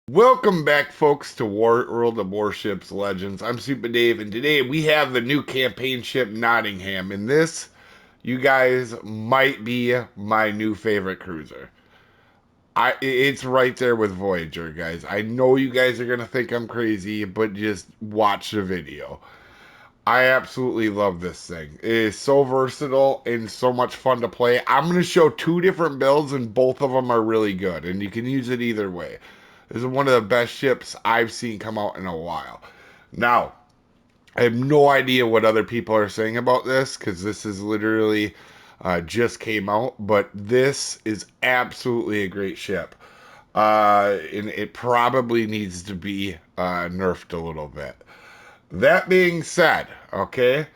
Welcome back, folks, to World of Warships Legends. I'm Soopa-Dave, and today we have the new campaign ship Nottingham. And this, you guys, might be my new favorite cruiser. It's right there with Voyager, guys. I know you guys are gonna think I'm crazy, but just watch the video. I absolutely love this thing. It is so versatile and so much fun to play. I'm going to show two different builds, and both of them are really good, and you can use it either way. This is one of the best ships I've seen come out in a while. Now, I have no idea what other people are saying about this because this is literally just came out, but this is absolutely a great ship. And it probably needs to be nerfed a little bit. That being said, okay,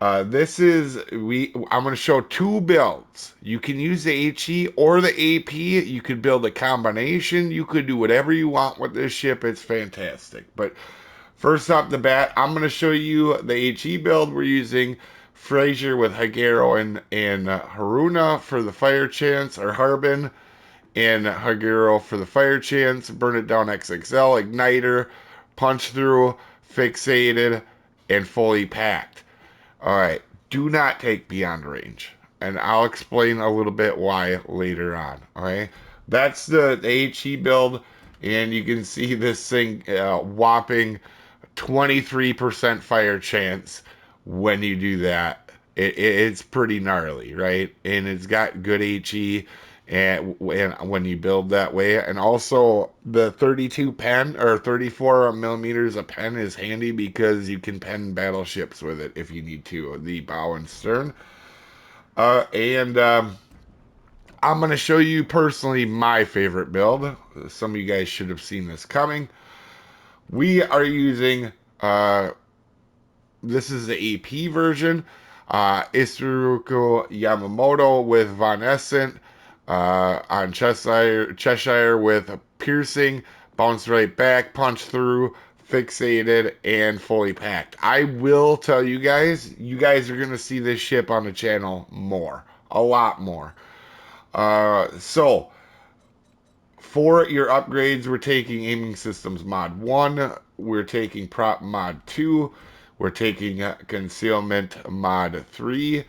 this is I'm going to show two builds. You can use the HE or the AP. You could build a combination. You could do whatever you want with this ship. It's fantastic. But first off the bat, I'm going to show you the HE build. We're using Fraser with Hagero and Haruna for the fire chance, or Harbin and Hagero for the fire chance. Burn it down XXL, igniter, punch through, fixated, and fully packed. All right, do not take beyond range, and I'll explain a little bit why later on. All right, that's the HE build, and you can see this thing whopping 23% fire chance when you do that. It's pretty gnarly, right? And it's got good HE and when you build that way, and also the 32 pen or 34 millimeters of pen is handy because you can pen battleships with it if you need to, the bow and stern. And I'm going to show you personally my favorite build. Some of you guys should have seen this coming. We are using this is the AP version. Isuruko Yamamoto with Von Essent on Cheshire with piercing, bounce right back, punch through, fixated, and fully packed. I will tell you guys are going to see this ship on the channel more, a lot more. So, for your upgrades, we're taking Aiming Systems Mod 1, we're taking Prop Mod 2, we're taking Concealment Mod 3,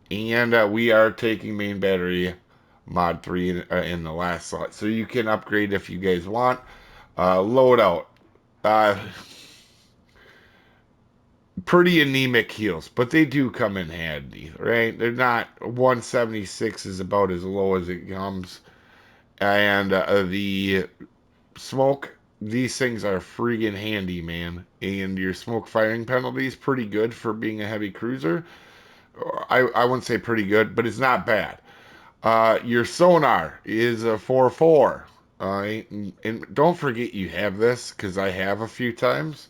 and we are taking Main Battery Mod 3 in the last slot. So you can upgrade if you guys want. Loadout. Uh, Pretty anemic heals, but they do come in handy, right? They're not 176 is about as low as it comes. And the smoke, these things are friggin' handy, man. And your smoke firing penalty is pretty good for being a heavy cruiser. I wouldn't say pretty good, but it's not bad. Your sonar is a 4-4. And don't forget you have this, because I have a few times.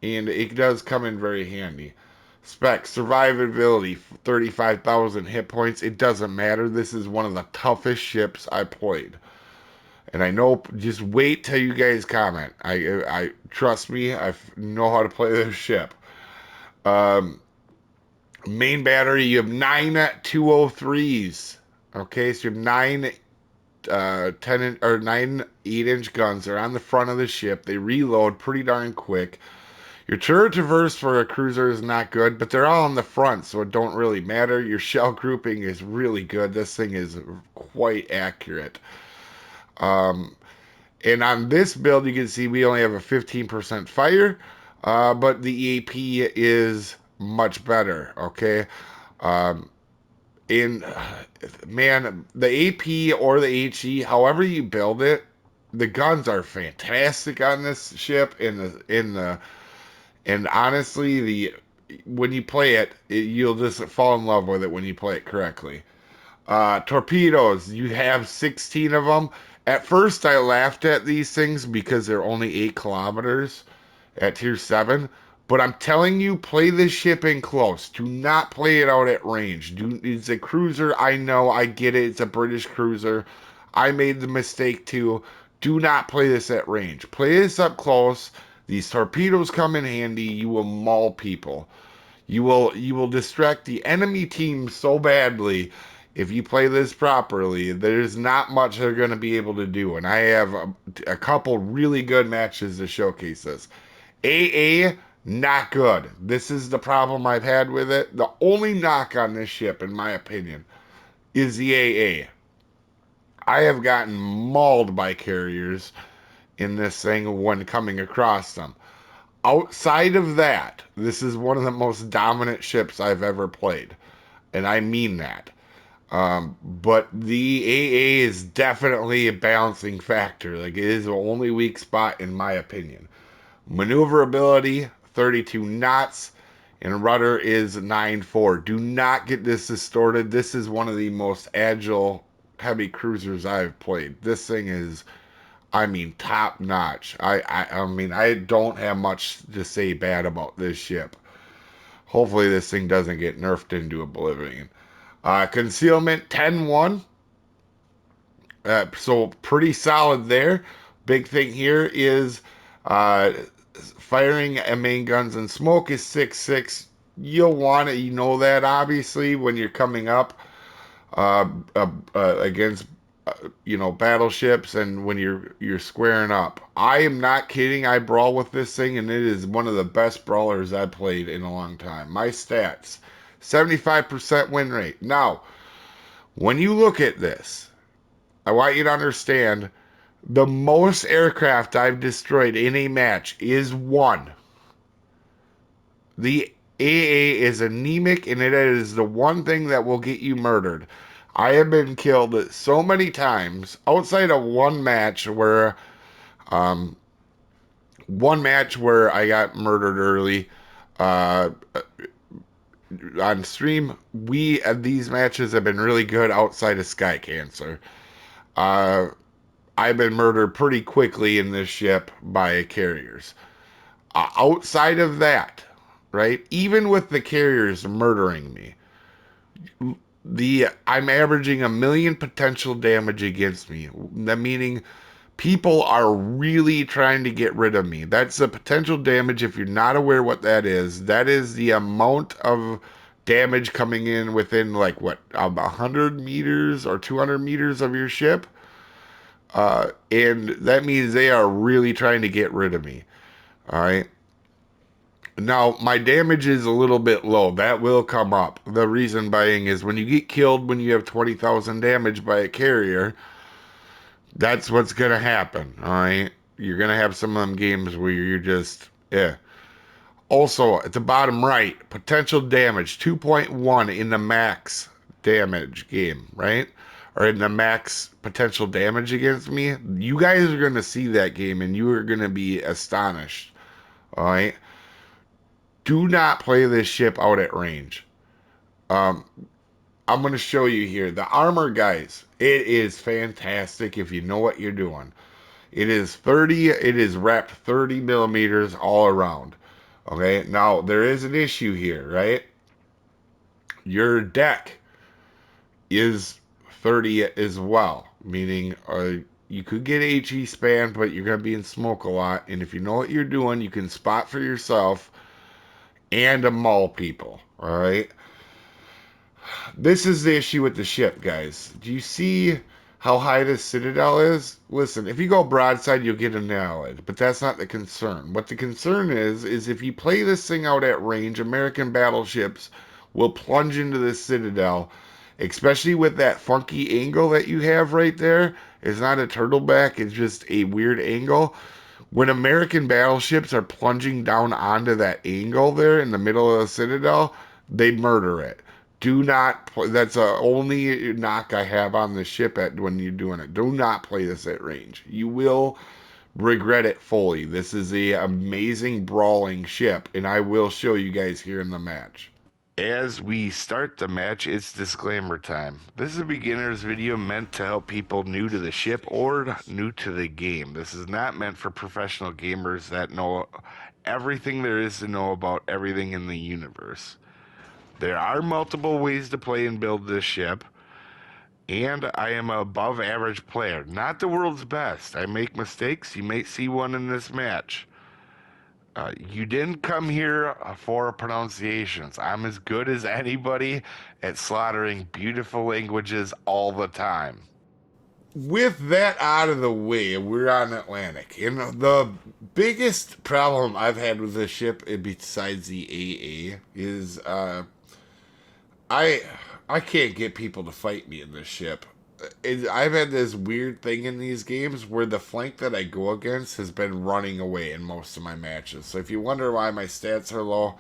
And it does come in very handy. Spec, survivability, 35,000 hit points. It doesn't matter. This is one of the toughest ships I played. And I know, just wait till you guys comment. I trust me, I know how to play this ship. Um, Main battery, you have 9 203s. Okay, so you have 9 10 or 9 8-inch guns. They're on the front of the ship. They reload pretty darn quick. Your turret traverse for a cruiser is not good, but they're all on the front, so it don't really matter. Your shell grouping is really good. This thing is quite accurate. Um, and on this build, you can see we only have a 15% fire, but the EAP is much better. Okay. Um, in Man, the AP or the HE, however you build it, the guns are fantastic on this ship. And honestly, the when you play you'll just fall in love with it when you play it correctly. Torpedoes, you have 16 of them. At first, I laughed at these things because they're only 8 kilometers at tier 7. But I'm telling you, play this ship in close. Do not play it out at range. It's a cruiser. I know. I get it. It's a British cruiser. I made the mistake too. Do not play this at range. Play this up close. These torpedoes come in handy. You will maul people. You will distract the enemy team so badly. if you play this properly, there's not much they're going to be able to do. And I have a couple really good matches to showcase this. AA, not good. This is the problem I've had with it. The only knock on this ship, in my opinion, is the AA. I have gotten mauled by carriers in this thing when coming across them. Outside of that, this is one of the most dominant ships I've ever played. And I mean that. But the AA is definitely a balancing factor. Like, it is the only weak spot, in my opinion. Maneuverability, 32 knots, and rudder is 9.4. Do not get this distorted. This is one of the most agile heavy cruisers I've played. This thing is, I mean, top notch. I mean, I don't have much to say bad about this ship. Hopefully, this thing doesn't get nerfed into oblivion. Concealment 10-1. So pretty solid there. Big thing here is uh, firing at main guns and smoke is 6.6. You'll want it. You know that, obviously, when you're coming up uh, against battleships, and when you're squaring up. I am not kidding. I brawl with this thing, and it is one of the best brawlers I've played in a long time. My stats: 75% win rate. Now, when you look at this, I want you to understand the most aircraft I've destroyed in a match is one. The AA is anemic, and it is the one thing that will get you murdered. I have been killed so many times outside of um, one match where I got murdered early uh, on stream. These matches have been really good outside of Sky Cancer. Uh, I've been murdered pretty quickly in this ship by carriers. Outside of that, right? Even with the carriers murdering me, the I'm averaging 1 million potential damage against me. That meaning people are really trying to get rid of me. That's the potential damage. If you're not aware what that is the amount of damage coming in within like what 100 meters or 200 meters of your ship. And that means they are really trying to get rid of me. All right. Now, my damage is a little bit low. That will come up. The reason being is when you get killed when you have 20,000 damage by a carrier, that's what's going to happen. All right. You're going to have some of them games where you're just, yeah. Also, at the bottom right, potential damage 2.1 in the max damage game, right? Or in the max potential damage against me. You guys are going to see that game and you are going to be astonished. All right. Do not play this ship out at range. Um, I'm going to show you here. The armor, guys, it is fantastic if you know what you're doing. It is wrapped 30 millimeters all around. Okay, now there is an issue here, right? Your deck is 30 as well, meaning you could get HE span, but you're going to be in smoke a lot. And if you know what you're doing, you can spot for yourself and maul people. All right. This is the issue with the ship, guys. Do you see how high this citadel is? Listen, if you go broadside, you'll get annihilated, but that's not the concern. What the concern is if you play this thing out at range, American battleships will plunge into the citadel, especially with that funky angle that you have right there. It's not a turtleback, it's just a weird angle. When American battleships are plunging down onto that angle there in the middle of the citadel, they murder it. Do not play. That's the only knock I have on the ship at when you're doing it. Do not play this at range. You will regret it fully. This is a amazing brawling ship, and I will show you guys here in the match. As we start the match, it's disclaimer time. This is a beginner's video meant to help people new to the ship or new to the game. This is not meant for professional gamers that know everything there is to know about everything in the universe. There are multiple ways to play and build this ship, and I am an above average player. Not the world's best. I make mistakes. You may see one in this match. You didn't come here for pronunciations. I'm as good as anybody at slaughtering beautiful languages all the time. With that out of the way, we're on Atlantic. And the biggest problem I've had with this ship, besides the AA, is I I can't get people to fight me in this ship. I've had this weird thing in these games where the flank that I go against has been running away in most of my matches. So if you wonder why my stats are low,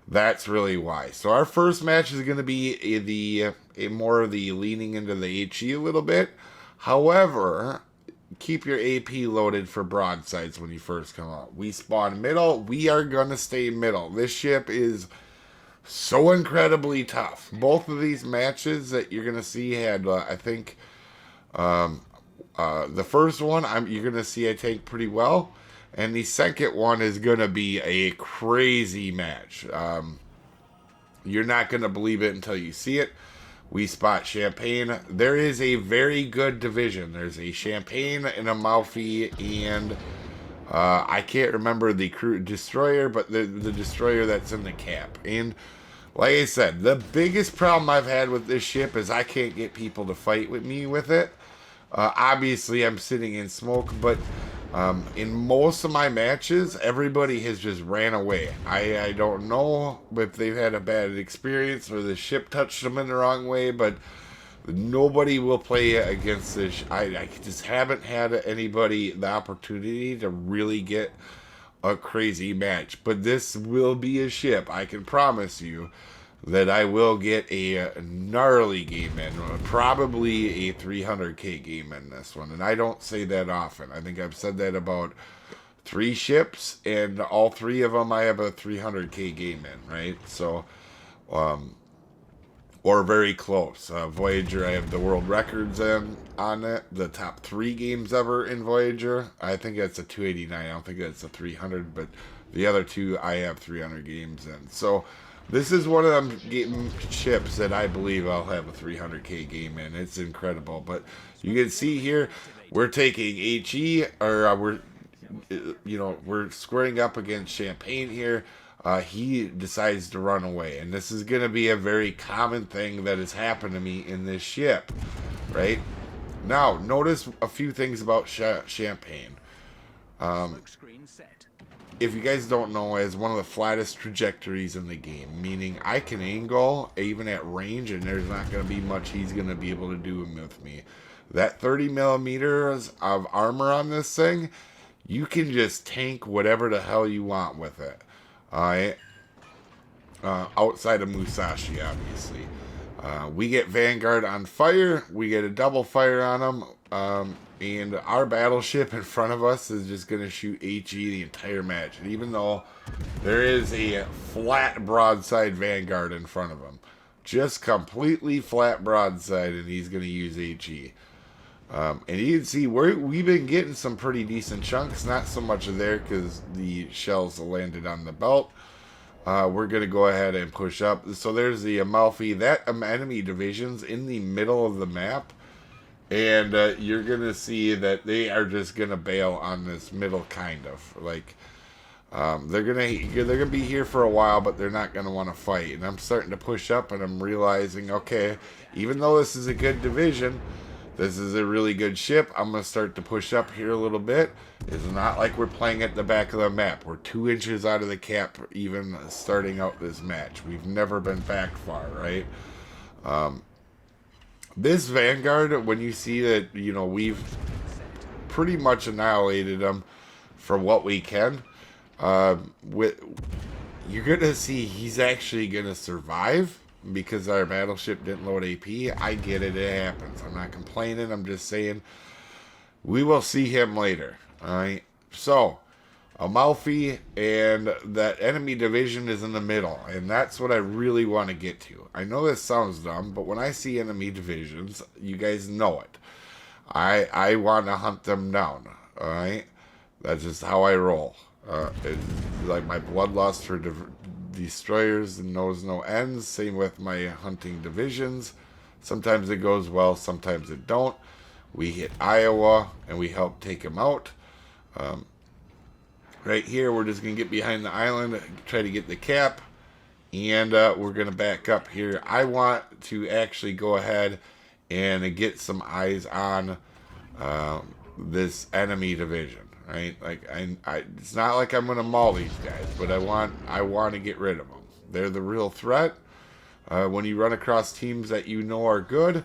that's really why. So our first match is going to be more of the leaning into the HE a little bit. However, keep your AP loaded for broadsides when you first come out. We spawn middle. We are going to stay middle. This ship is so incredibly tough. Both of these matches that you're going to see had, I think, the first one you're going to see I tank pretty well. And the second one is going to be a crazy match. You're not going to believe it until you see it. We spot Champagne. There is a very good division. There's a Champagne and a Malfi, and I can't remember the crew destroyer, but the destroyer that's in the cap. And like I said, the biggest problem I've had with this ship is I can't get people to fight with me with it. Obviously, I'm sitting in smoke, but in most of my matches, everybody has just ran away. I don't know if they've had a bad experience or the ship touched them in the wrong way, but nobody will play against this. I just haven't had anybody the opportunity to really get a crazy match. But this will be a ship, I can promise you, that I will get a gnarly game in, probably a 300k game in this one. And I don't say that often. I think I've said that about 3 ships, and all 3 of them I have a 300k game in, right? So, or very close. Voyager, I have the world records on it. The top 3 games ever in Voyager. I think that's a 289. I don't think that's a 300, but the other 2 I have 300 games in. So this is one of them ships that I believe I'll have a 300k game in. It's incredible. But you can see here, we're taking HE, or we're squaring up against Champagne here. He decides to run away. And this is going to be a very common thing that has happened to me in this ship, right? Now, notice a few things about Champagne. If you guys don't know, it has one of the flattest trajectories in the game, meaning I can angle even at range, and there's not going to be much he's going to be able to do with me. That 30 millimeters of armor on this thing, you can just tank whatever the hell you want with it. Outside of Musashi, obviously. We get Vanguard on fire. We get a double fire on them. And our battleship in front of us is just going to shoot HE the entire match. And even though there is a flat broadside Vanguard in front of him, just completely flat broadside, and he's going to use HE. And you can see we've been getting some pretty decent chunks. Not so much there because the shells landed on the belt. We're going to go ahead and push up. So there's the Amalfi. That enemy division's in the middle of the map. And you're going to see that they are just going to bail on this middle, kind of. Like, they're gonna be here for a while, but they're not going to want to fight. And I'm starting to push up, and I'm realizing, okay, even though this is a good division, this is a really good ship, I'm going to start to push up here a little bit. It's not like we're playing at the back of the map. We're 2 inches out of the cap even starting out this match. We've never been back far, right? This Vanguard, when you see that, we've pretty much annihilated them for what we can, you're going to see he's actually going to survive because our battleship didn't load AP. I get it. It happens. I'm not complaining. I'm just saying we will see him later. All right. So, Amalfi and that enemy division is in the middle, and that's what I really want to get to. I know this sounds dumb, but when I see enemy divisions, you guys know it. I want to hunt them down. All right, that's just how I roll. It's like my bloodlust for destroyers knows no ends. Same with my hunting divisions. Sometimes it goes well, sometimes it don't. We hit Iowa and we help take them out. Right here, we're just going to get behind the island, try to get the cap, and we're going to back up here. I want to actually go ahead and get some eyes on this enemy division, right? Like, it's not like I'm going to maul these guys, but I want to get rid of them. They're the real threat. When you run across teams that you know are good,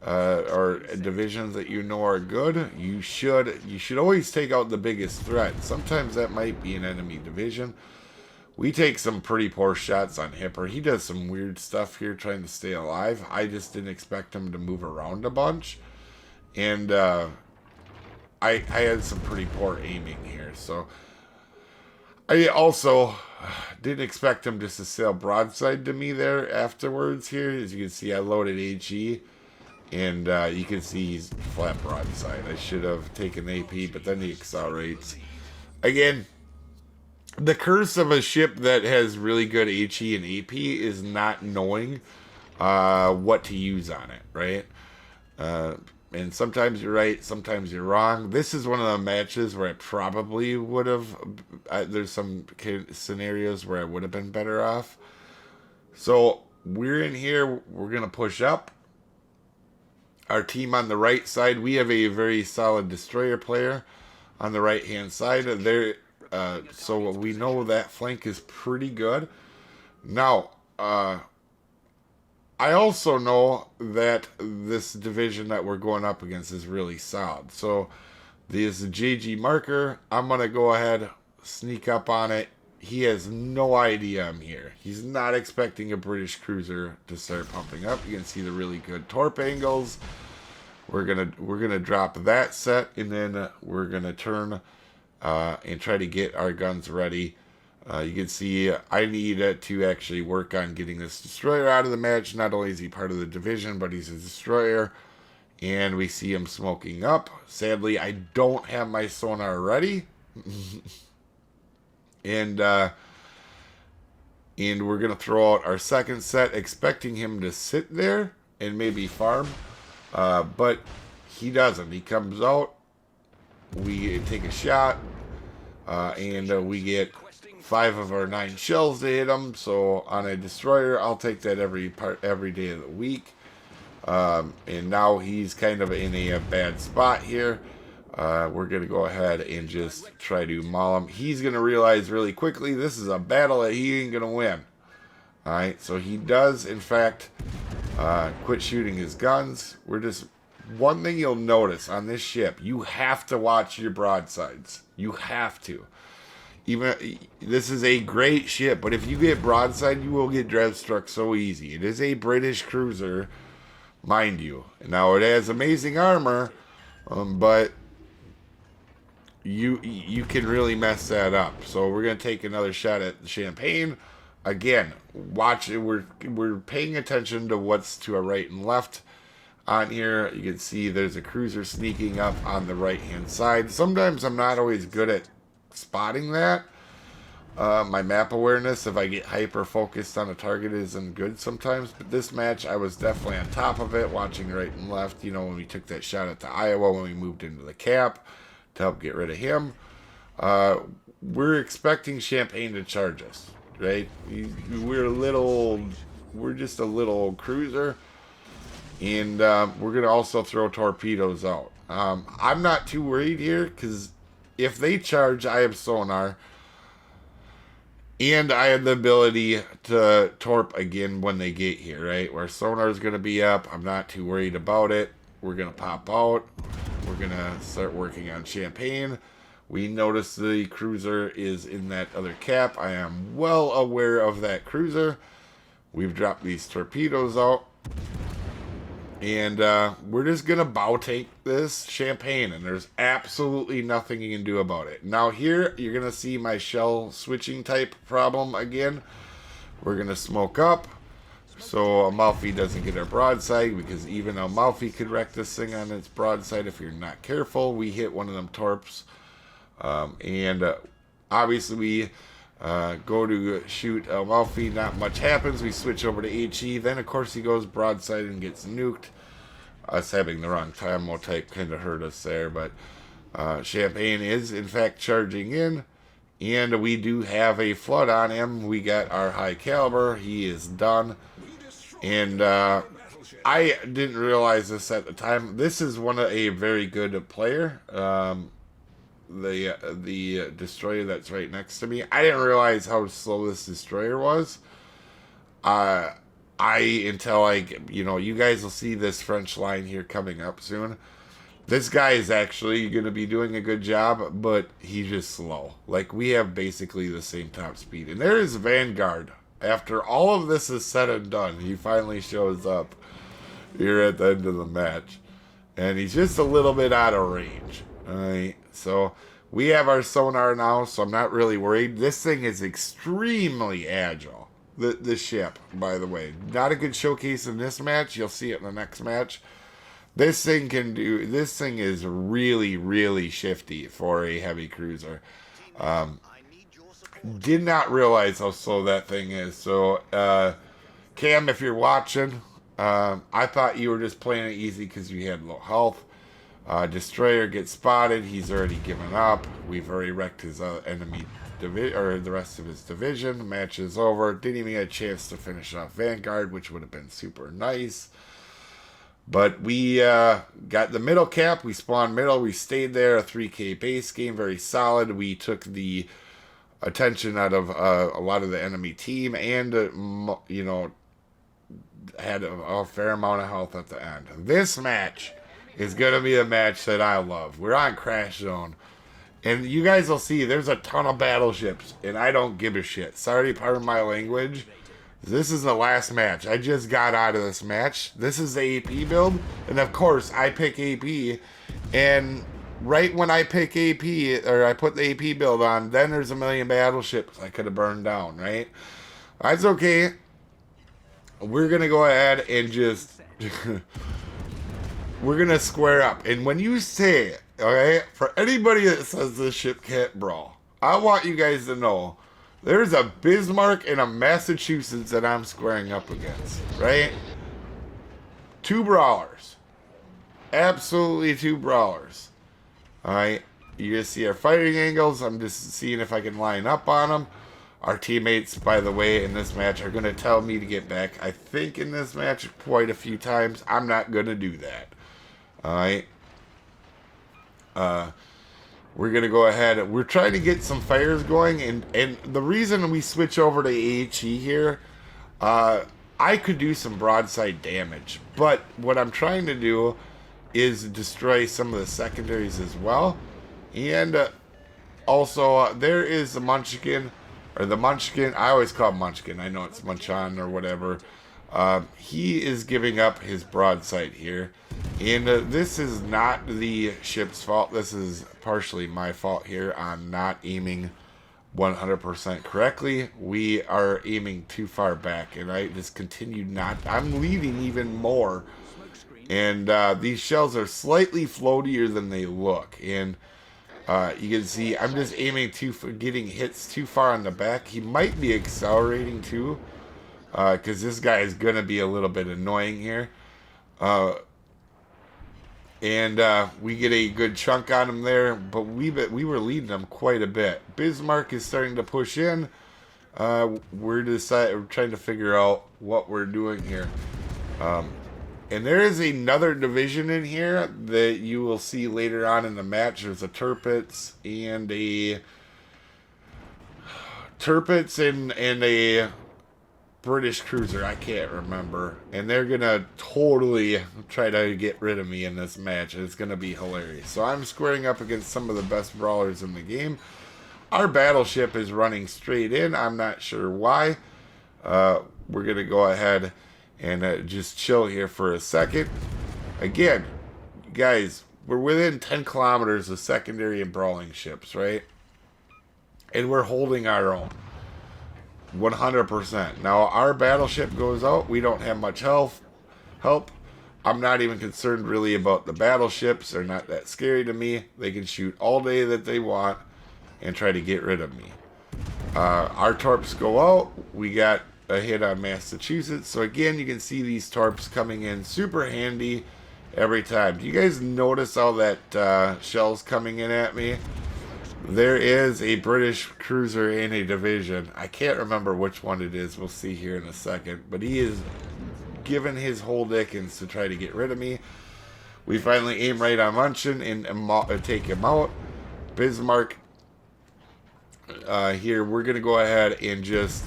or divisions that you know are good, you should always take out the biggest threat. Sometimes that might be an enemy division. We take some pretty poor shots on Hipper. He does some weird stuff here trying to stay alive. I just didn't expect him to move around a bunch. And I had some pretty poor aiming here. So I also didn't expect him just to sail broadside to me there afterwards here. As you can see, I loaded HE. And you can see he's flat broadside. I should have taken AP, but then he accelerates. Again, the curse of a ship that has really good HE and AP is not knowing what to use on it, right? And sometimes you're right, sometimes you're wrong. This is one of the matches where I probably would have... there's some scenarios where I would have been better off. So we're in here. We're going to push up. Our team on the right side, we have a very solid destroyer player on the right-hand side. There, so we know that flank is pretty good. Now, I also know that this division that we're going up against is really solid. So, this JG marker, I'm going to go ahead, sneak up on it. He has no idea I'm here. He's not expecting a British cruiser to start pumping up. You can see the really good torp angles. We're gonna drop that set, and then we're gonna turn and try to get our guns ready. You can see I need to actually work on getting this destroyer out of the match. Not only is he part of the division, but he's a destroyer. And we see him smoking up. Sadly, I don't have my sonar ready. And we're going to throw out our second set, expecting him to sit there and maybe farm. But he doesn't. He comes out. We take a shot. And we get 5 of our 9 shells to hit him. So on a destroyer, I'll take that every day of the week. And now he's kind of in a bad spot here. We're going to go ahead and just try to maul him. He's going to realize really quickly this is a battle that he ain't going to win. Alright, so he does, in fact, quit shooting his guns. One thing you'll notice on this ship, you have to watch your broadsides. You have to. This is a great ship, but if you get broadside, you will get dread struck so easy. It is a British cruiser, mind you. Now, it has amazing armor, but you can really mess that up. So we're going to take another shot at the champagne. Again, watch it. We're paying attention to what's to our right and left on here. You can see there's a cruiser sneaking up on the right-hand side. Sometimes I'm not always good at spotting that. My map awareness, if I get hyper-focused on a target, isn't good sometimes. But this match, I was definitely on top of it, watching right and left. You know, when we took that shot at the Iowa, when we moved into the cap to help get rid of him. We're expecting Champagne to charge us, right? We're just a little cruiser. And we're going to also throw torpedoes out. I'm not too worried here, because if they charge, I have sonar. And I have the ability to torp again when they get here, right? Where sonar is going to be up. I'm not too worried about it. We're going to pop out. We're going to start working on Champagne. We notice the cruiser is in that other cap. I am well aware of that cruiser. We've dropped these torpedoes out. And we're just going to bow tank this Champagne, and there's absolutely nothing you can do about it. Now here, you're going to see my shell switching type problem again. We're going to smoke up, so Amalfi doesn't get our broadside, because even Amalfi could wreck this thing on its broadside if you're not careful. We hit one of them torps, and obviously we go to shoot Amalfi, not much happens. We switch over to HE, then of course he goes broadside and gets nuked. Us having the wrong type kind of hurt us there, but Champagne is in fact charging in, And we do have a flood on him. We got our high caliber. He is done. And I didn't realize this at the time. This is a very good player. The destroyer that's right next to me. I didn't realize how slow this destroyer was. Until you guys will see this French line here coming up soon. This guy is actually going to be doing a good job, but he's just slow. Like, we have basically the same top speed. And there is Vanguard. After all of this is said and done, he finally shows up here at the end of the match. And he's just a little bit out of range. Alright, so we have our sonar now, so I'm not really worried. This thing is extremely agile. The ship, by the way. Not a good showcase in this match. You'll see it in the next match. This thing is really, really shifty for a heavy cruiser. Did not realize how slow that thing is. So, Cam, if you're watching, I thought you were just playing it easy because you had low health. Destroyer gets spotted. He's already given up. We've already wrecked his enemy or the rest of his division. Match is over. Didn't even get a chance to finish off Vanguard, which would have been super nice. But we got the middle cap. We spawned middle. We stayed there. A 3K base game. Very solid. We took the attention out of a lot of the enemy team. And, had a fair amount of health at the end. This match is going to be a match that I love. We're on Crash Zone. And you guys will see there's a ton of battleships. And I don't give a shit. Sorry, pardon my language. This is the last match. I just got out of this match. This is the AP build. And of course, I pick AP. And right when I pick AP, or I put the AP build on, then there's a million battleships I could have burned down, right? That's okay. We're going to go ahead and just... we're going to square up. And when you say it, okay, for anybody that says this ship can't brawl, I want you guys to know there's a Bismarck and a Massachusetts that I'm squaring up against, right? Two brawlers. Absolutely two brawlers. Alright, you guys see our fighting angles. I'm just seeing if I can line up on them. Our teammates, by the way, in this match are going to tell me to get back. I think in this match quite a few times. I'm not going to do that. Alright. We're going to go ahead. We're trying to get some fires going. And the reason we switch over to AHE here, I could do some broadside damage. But what I'm trying to do is destroy some of the secondaries as well. And also, there is the Munchkin. Or the Munchkin. I always call him Munchkin. I know it's Munchan or whatever. He is giving up his broadside here. And this is not the ship's fault. This is partially my fault here on not aiming 100% correctly. We are aiming too far back. And I just continue not... I'm leading even more. And these shells are slightly floatier than they look. And... you can see I'm just aiming getting hits too far on the back. He might be accelerating too, because this guy is going to be a little bit annoying here. And we get a good chunk on him there, but we were leading him quite a bit. Bismarck is starting to push in. We're trying to figure out what we're doing here. And there is another division in here that you will see later on in the match. There's a Tirpitz and a British cruiser. I can't remember. And they're going to totally try to get rid of me in this match. And it's going to be hilarious. So I'm squaring up against some of the best brawlers in the game. Our battleship is running straight in. I'm not sure why. We're going to go ahead and just chill here for a second. Again, guys, we're within 10 kilometers of secondary and brawling ships, right? And we're holding our own. 100%. Now, our battleship goes out. We don't have much help. I'm not even concerned really about the battleships. They're not that scary to me. They can shoot all day that they want and try to get rid of me. Our torps go out. We got a hit on Massachusetts. So again, you can see these torps coming in super handy every time. Do you guys notice all that shells coming in at me? There is a British cruiser in a division. I can't remember which one it is. We'll see here in a second. But he is given his whole dickens to try to get rid of me. We finally aim right on Munchen and take him out. Bismarck. Here, we're going to go ahead and just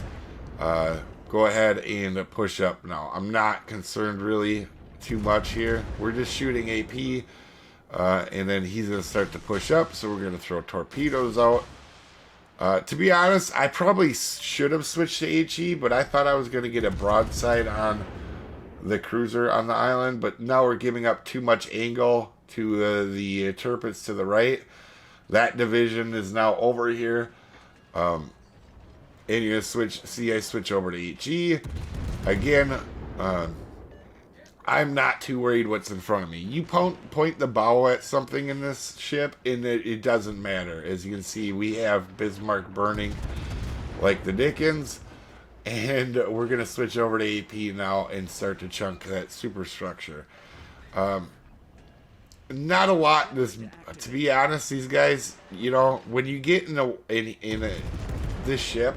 go ahead and push up now. I'm not concerned really too much here. We're just shooting AP. And then he's going to start to push up, so we're going to throw torpedoes out. To be honest, I probably should have switched to HE, but I thought I was going to get a broadside on the cruiser on the island, but now we're giving up too much angle to the turrets to the right. That division is now over here. And you're going to switch, see I switch over to HE. Again, I'm not too worried what's in front of me. You point the bow at something in this ship, and it doesn't matter. As you can see, we have Bismarck burning like the Dickens. And we're going to switch over to AP now and start to chunk that superstructure. Not a lot. To be honest, these guys, you know, when you get in this ship,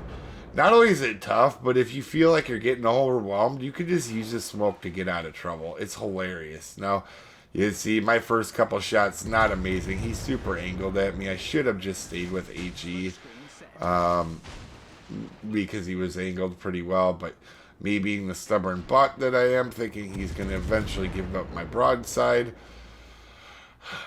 not only is it tough, but if you feel like you're getting overwhelmed, you can just use the smoke to get out of trouble. It's hilarious. Now, you see, my first couple shots, not amazing. He's super angled at me. I should have just stayed with HE. Because he was angled pretty well, but me being the stubborn butt that I am, thinking he's going to eventually give up my broadside.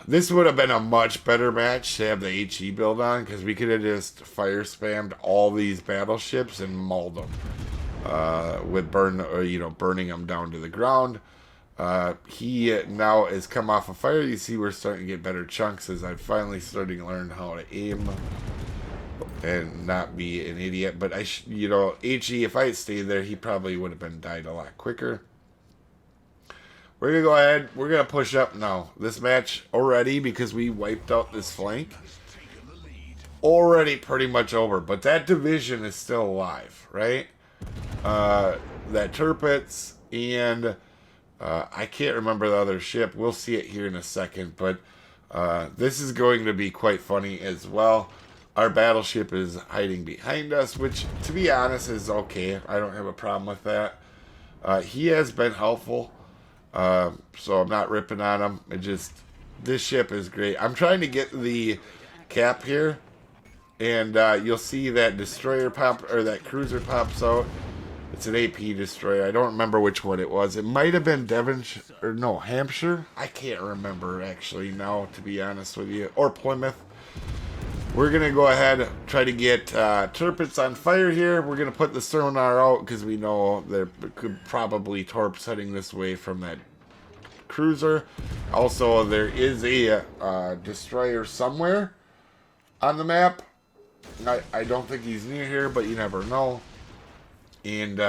This would have been a much better match to have the HE build on, because we could have just fire spammed all these battleships and mauled them with burning them down to the ground. He now has come off a fire. You see, we're starting to get better chunks as I'm finally starting to learn how to aim and not be an idiot. But HE, if I had stayed there, he probably would have been died a lot quicker. We're going to go ahead. We're going to push up now. This match already, because we wiped out this flank, already pretty much over. But that division is still alive, right? That Tirpitz and I can't remember the other ship. We'll see it here in a second. But this is going to be quite funny as well. Our battleship is hiding behind us, which, to be honest, is okay. I don't have a problem with that. He has been helpful, so I'm not ripping on him. This ship is great. I'm trying to get the cap here, and you'll see that destroyer that cruiser pops out. It's an AP destroyer. I don't remember which one it was. It might have been Hampshire. I can't remember actually now, to be honest with you, or Plymouth. We're going to go ahead and try to get Tirpitz on fire here. We're going to put the sonar out because we know there could probably torps heading this way from that cruiser. Also, there is a destroyer somewhere on the map. I don't think he's near here, but you never know. And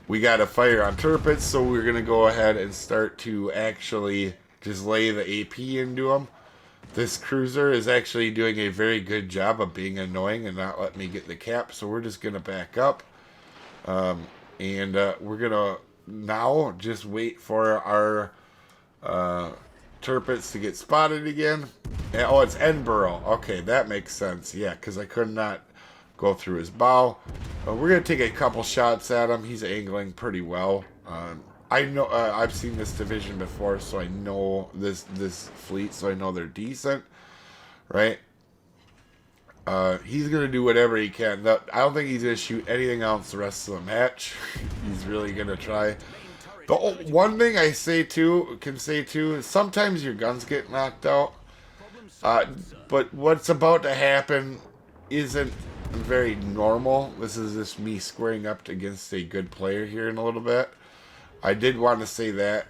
we got a fire on Tirpitz, so we're going to go ahead and start to actually just lay the AP into him. This cruiser is actually doing a very good job of being annoying and not letting me get the cap, so we're just going to back up. And we're going to now just wait for our Tirpitz to get spotted again. And, oh, it's Edinburgh. Okay, that makes sense. Yeah, because I could not go through his bow. We're going to take a couple shots at him. He's angling pretty well. I know I've seen this division before, so I know this fleet, so I know they're decent, right? He's gonna do whatever he can. I don't think he's gonna shoot anything else the rest of the match. He's really gonna try. The one thing I can say too is sometimes your guns get knocked out, but what's about to happen isn't very normal. This is just me squaring up against a good player here in a little bit. I did want to say that.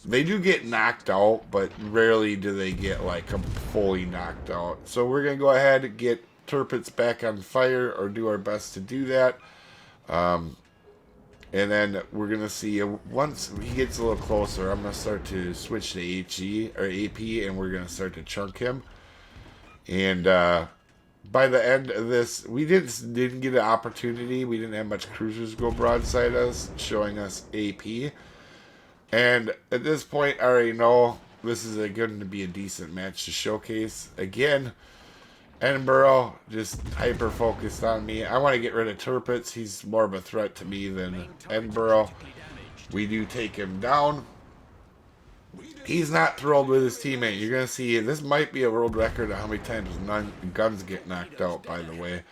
They do get knocked out, but rarely do they get like fully knocked out. So we're going to go ahead and get Tirpitz back on fire, or do our best to do that. And then we're going to see, once he gets a little closer, I'm going to start to switch to HE or AP, and we're going to start to chunk him. And by the end of this, we didn't get an opportunity. We didn't have much cruisers go broadside us, showing us AP. And at this point, I already know this is going to be a decent match to showcase. Again, Edinburgh just hyper focused on me. I want to get rid of Turpitz. He's more of a threat to me than Edinburgh. We do take him down. He's not thrilled with his teammate. You're going to see this might be a world record of how many times guns get knocked out, by the way.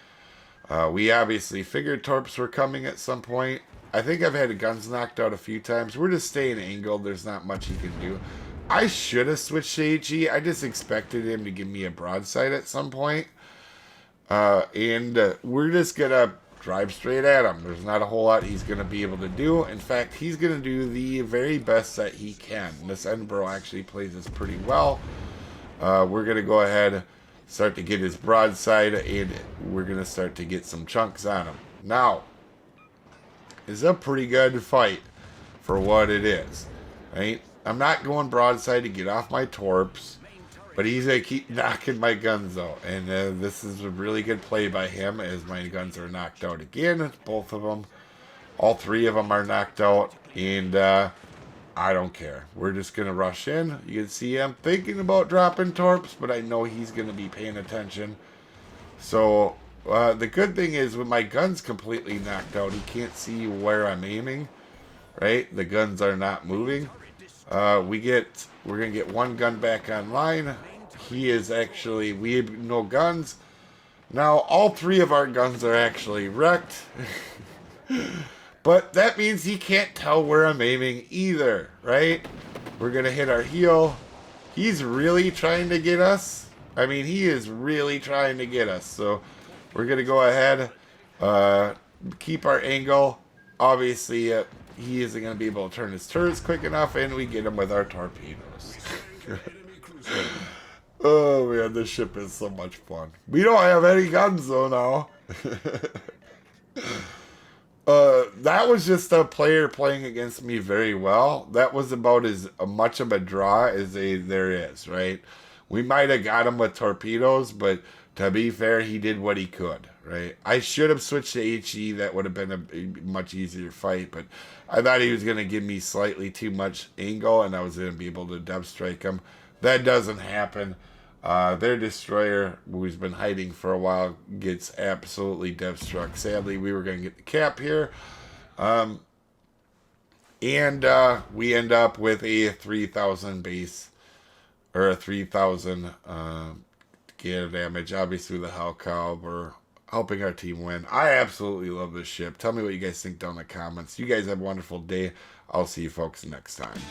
We obviously figured Torps were coming at some point. I think I've had guns knocked out a few times. We're just staying angled. There's not much he can do. I should have switched to HE. I just expected him to give me a broadside at some point. And we're just going to drive straight at him. There's not a whole lot he's going to be able to do. In fact, he's going to do the very best that he can. This Edinburgh actually plays this pretty well. We're going to go ahead, start to get his broadside, and we're going to start to get some chunks on him. Now, it's a pretty good fight for what it is, right? I'm not going broadside to get off my torps, but he's going to keep knocking my guns out. And this is a really good play by him as my guns are knocked out again. Both of them. All three of them are knocked out. And I don't care. We're just going to rush in. You can see I'm thinking about dropping torps, but I know he's going to be paying attention. So the good thing is when my gun's completely knocked out, he can't see where I'm aiming. Right? The guns are not moving. We're going to get one gun back online. He is actually, we have no guns. Now, all three of our guns are actually wrecked. But that means he can't tell where I'm aiming either, right? We're going to hit our heel. He's really trying to get us. I mean, he is really trying to get us. So we're going to go ahead, keep our angle. Obviously, he isn't going to be able to turn his turrets quick enough, and we get him with our torpedoes. Oh, man, this ship is so much fun. We don't have any guns, though, now. That was just a player playing against me very well. That was about as much of a draw as there is, right? We might have got him with torpedoes, but to be fair, he did what he could, right? I should have switched to HE. That would have been a much easier fight, but I thought he was going to give me slightly too much angle, and I was going to be able to depth strike him. That doesn't happen. Their destroyer, who's been hiding for a while, gets absolutely depth struck. Sadly, we were going to get the cap here. And we end up with a 3,000 base, or a 3,000 damage. Obviously, the Halcal, we're helping our team win. I absolutely love this ship. Tell me what you guys think down in the comments. You guys have a wonderful day. I'll see you folks next time.